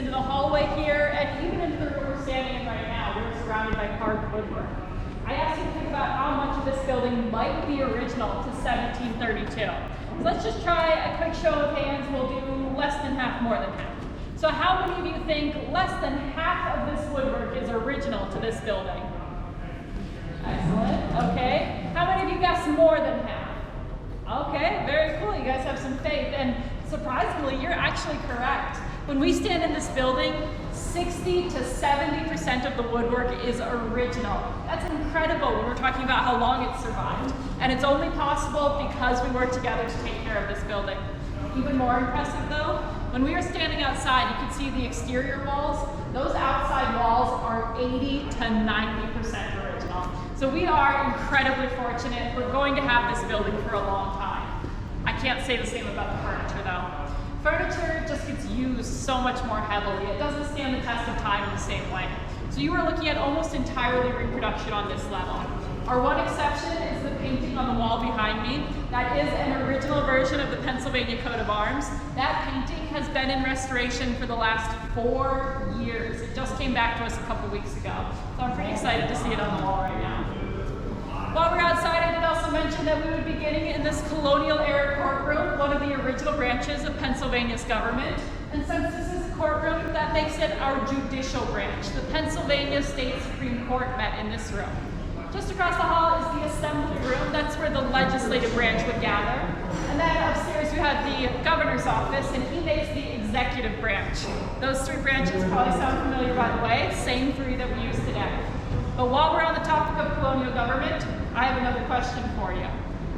into the hallway here, and even into the room we're standing in right now. We're surrounded by carved woodwork. I asked you to think about how much of this building might be original to 1732. So let's just try a quick show of hands. We'll do less than half, more than half. So how many of you think less than half of this woodwork is original to this building? Excellent. Okay. How many of you guessed more than half? Okay, very cool. You guys have some faith. And surprisingly, you're actually correct. When we stand in this building, 60 to 70% of the woodwork is original. That's incredible when we're talking about how long it's survived. And it's only possible because we work together to take care of this building. Even more impressive though, when we were standing outside, you could see the exterior walls. Those outside walls are 80 to 90% original. So we are incredibly fortunate. We're going to have this building for a long time. I can't say the same about the furniture though. Furniture just gets used so much more heavily. It doesn't stand the test of time in the same way. So you are looking at almost entirely reproduction on this level. Our one exception is the painting on the wall behind me. That is an original version of the Pennsylvania coat of arms. That painting has been in restoration for the last 4 years. It just came back to us a couple weeks ago. So I'm pretty excited to see it on the wall right now. While we're outside, I did also mention that we would be getting in this colonial era courtroom, one of the original branches of Pennsylvania's government. And since this is a courtroom, that makes it our judicial branch. The Pennsylvania State Supreme Court met in this room. Just across the hall is the assembly room. That's where the legislative branch would gather. And then upstairs we have the governor's office, and he makes the executive branch. Those three branches probably sound familiar, by the way. Same three that we use today. But while we're on the topic of colonial government, I have another question for you.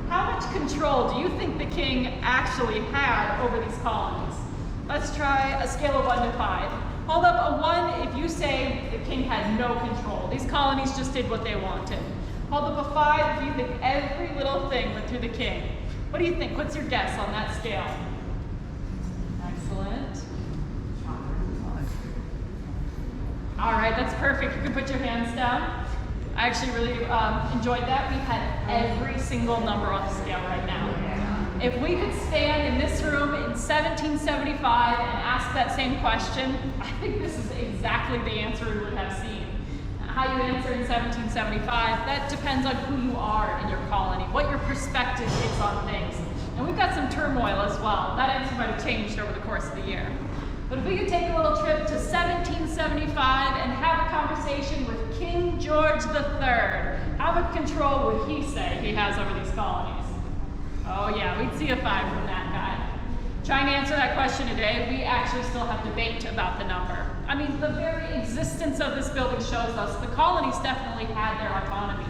How much control do you think the king actually had over these colonies? Let's try a scale of 1 to 5. Hold up a 1 if you say the king had no control. These colonies just did what they wanted. Hold up a 5 if you think every little thing went through the king. What do you think? What's your guess on that scale? Excellent. All right, that's perfect. You can put your hands down. I actually really enjoyed that. We had every single number on the scale right now. If we could stand in this room in 1775 and ask that same question, I think this is exactly the answer we would have seen. How you answer in 1775, that depends on who you are in your colony, what your perspective is on things. And we've got some turmoil as well. That answer might have changed over the course of the year. But if we could take a little trip to 1775 and have a conversation with King George III, how much control would he say he has over these colonies? Oh yeah, we'd see a 5 from that guy. Trying to answer that question today, we actually still have debate about the number. I mean, the very existence of this building shows us the colonies definitely had their autonomy.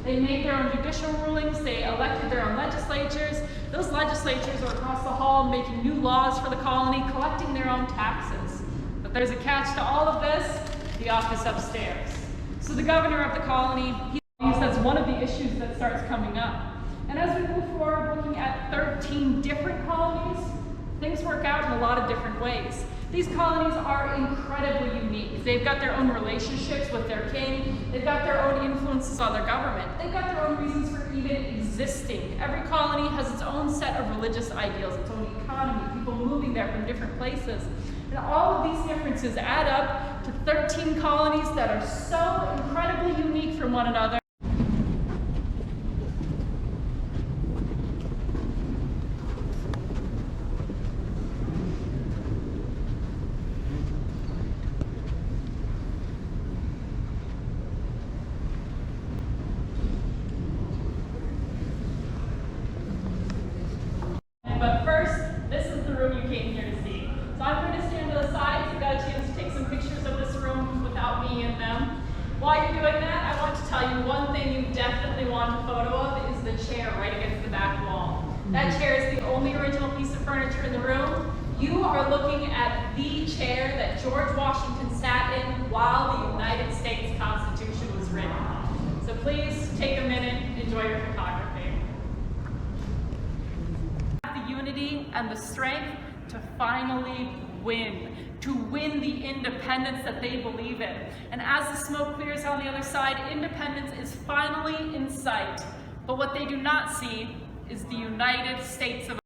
They made their own judicial rulings, they elected their own legislatures. Those legislatures are across the hall making new laws for the colony, collecting their own taxes. But there's a catch to all of this, the office upstairs. So the governor of the colony, that's one of the issues that starts coming up. And as we move forward looking at 13 different colonies, things work out in a lot of different ways. These colonies are incredibly unique. They've got their own relationships with their king. They've got their own influences on their government. They've got their own reasons for even existing. Every colony has its own set of religious ideals, its own economy, people moving there from different places. And all of these differences add up to 13 colonies that are so incredibly unique from one another. But first, this is the room you came here to see. So I'm going to stand to the side so you got a chance to take some pictures of this room without me in them. While you're doing that, I want to tell you one thing you definitely want a photo of is the chair right against the back wall. That chair is the only original piece of furniture in the room. You are looking at the chair that George Washington sat in while the United States Constitution was written. So please take a minute, enjoy your photography. The unity and the strength to finally win, to win the independence that they believe in. And as the smoke clears on the other side, independence is finally in sight. But what they do not see is the United States of